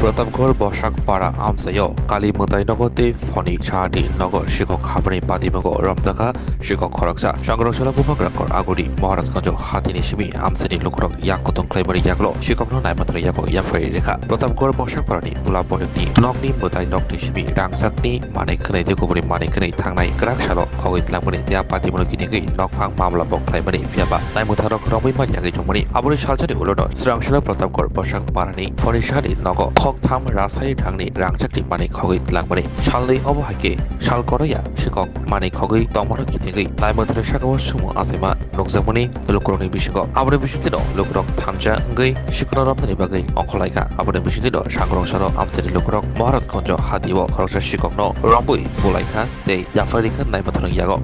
प्रतापगढ़ बसाकपाड़ा आमसायाव काली मोदाय नगरते फनी साहाटी नगर शिक्षक हाफानि बादिमोगो रमजाखा शिक्षक खरकसा सांग्रांसला बुफाग्राकर आगुरि महाराजगंज हातिनि सिमि आमसानि लुकुरग याको तंख्लायबारि यागलो शिक्षकनो नायमात्र यागो याफारि रेखा प्रतापगढ़ बसाकपाड़ानि बुला बनिकनि नगनि मोदाय नगनि सिमि रांसाकनि मानै खोनाय देगुबुरि मानै खोनाय थांनाय ग्राकसालो खगैतलांबनि देया बादिमोनो गिदिंगै नगफां मामला बंख्लायबारि फियाबा नायमुथारक रंबै मानियागै जंमनि आबुनि सालजानि उलनो स्रांसला प्रतापगढ़ बसाकपाड़ानि फनि साहाटी नगर खगथाम रासायनिक ढंगनि रांसाकनि मानै खगैतलांबनि सालनै अबहायके सालकरया शिक्षक मानै खगै तमनो गिदिंगै नायमुथार सागाव सुमु आसायमा नगजामनि लुकुरगनि बिसिगो आबुनि बिसिंतिनो लुकुरग थामजा गै सिकनो रमनानि बागै अंखलायगा आबुनि बिसिंतिनो सांग्रांसरो आमसानि लुकुरग महाराजगंज हातिबो खरकसा शिक्षकनो रमwi बुलायखा तै याफारिखा नायमुथार यागो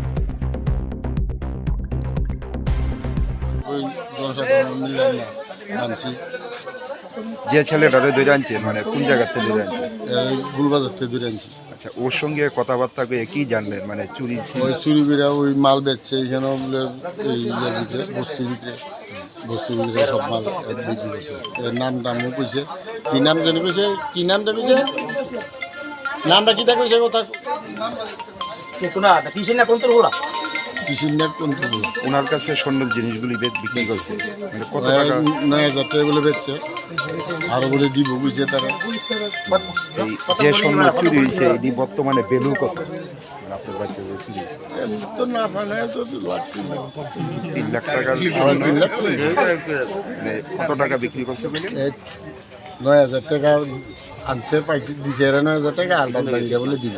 যে ছেলেটারে ধরে আনছেন মানে কোন জায়গা থেকে ধরে আনছেন? গুলবাজার থেকে ধরে আনছি। আচ্ছা, ওর সঙ্গে কথাবার্তা কয়ে কি জানলেন মানে চুরি ওই চুরি করে ওই মাল বেচছে এখানে বলে এই বস্তির ভিতরে সব মাল বিক্রি করছে। এর নাম টামও কইছে, কি নাম জানি কইছে, কি নামটা কইছে, নামটা কি তা কইছে কথা কৃষির নাম কোন ওনার কাছে স্বর্ণ জিনিসগুলি বিক্রি করছে মানে কত টাকা? 9,000 টাকা বলে বেচছে, আরো বলে দিব বুঝছে তারা। যে স্বর্ণ চুরি হয়েছে এটি বর্তমানে ভ্যালু কত? আপনার বাড়িতে চুরি তো না মানে তো 3 লাখ টাকা। 3 লাখ মানে কত টাকা বিক্রি করছে বলে? 9,000 টাকা আনছে, পাইছে দিছে 9,000 টাকা, আর বাদ বাকিটা বলে দিব।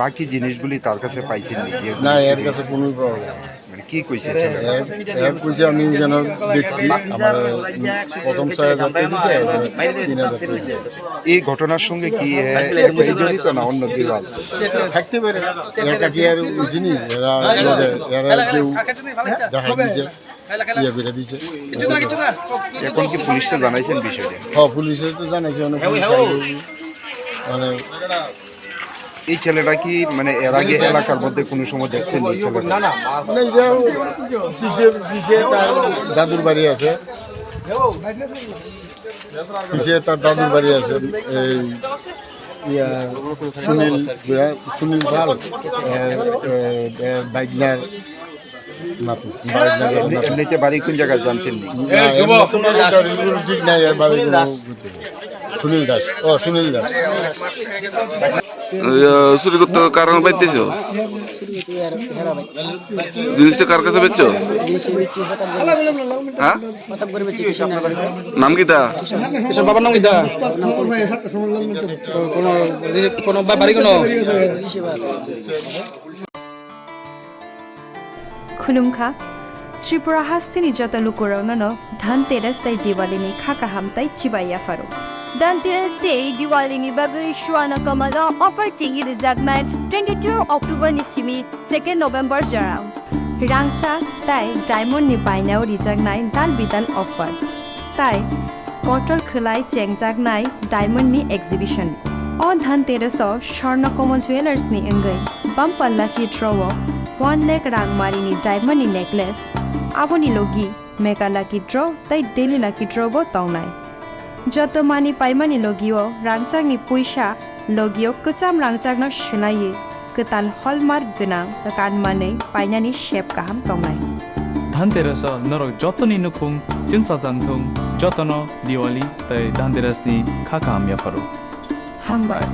বাকি জিনিসগুলি তার কাছে পাইছেন নাকি? না, এর কাছে কোনো পাওয়া যায় মানে কি কইছে? কইছে আমি যেন দেখছি আমার প্রথম 6,000 টাকা দিছে, 3,000 টাকা দিছে। এই ঘটনার সঙ্গে কি জড়িত না অন্য কেউ আছে? থাকতে পারে, একা কি আর বুঝিনি, এরা কেউ দেখা দিছে, ইয়ে বেড়ে দিছে। এখন কি পুলিশকে জানাইছেন বিষয়টা? হ্যাঁ, পুলিশে তো জানাইছে, অনেক পুলিশ অনেক। এই ছেলেটা কি মানে এর আগে এলাকার মধ্যে কোনো সময় দেখছেন এই ছেলেটা? মানে পিছিয়ে তার দাদুর বাড়ি আছে, পিছিয়ে তার দাদুর বাড়ি আছে। এই সুনীল পাল বাইকনার এমনিতে বাড়ি কোন জায়গায় জানছেন? ঠিক নাই, আর বাড়ি সুনীল দাস। সুনীল দাস চুরি করতে কারণ পাইতেছ? জিনিসটা কার কাছে বেচছো? হ্যাঁ, নাম কি তা? বাবার নাম কি তা? কোন বাড়ি কোন? खुलुमखा त्रिपुरा हास्तिनि जत लुकुरावनो धनतेरस तै दिवालीनि खाका हामताय चिबाय याफारो धनतेरस डे दिवालीनि बागै सुवाना कमला अफर टिंगि रिजागनाय 22 अक्टोबर नि सिमि 2 नभेम्बर जराव रांचा ताय डायमंड नि बायनायाव रिजागनाय दान बिदान अफर ताय कटर खोलाय चेंगजागनाय डायमंड नि एक्जिबिशन अ धनतेरसआव स्वर्णकमल ज्वेलर्स नि अंगै बम्पल्ला की ड्रव 1 लाख रांगमारिनि डायमंड नेकलेस आबोनि लोगी मेगा लाकी ड्र तै डेली लाकी ड्र बो तौनाय जत मानि पाइमानि लोगियो रांचांनि पैसा लोगियो कचाम रांचांनो सोलायो कताल हलमार्क गोनां कानमानै पाइनानि शेप गाहाम तौनाय धनतेरस नरक जतनि नुखुं जोंसा जानथुं जतनो दिवाली तै धनतेरसनि खाका हाम याफारो हामबाय।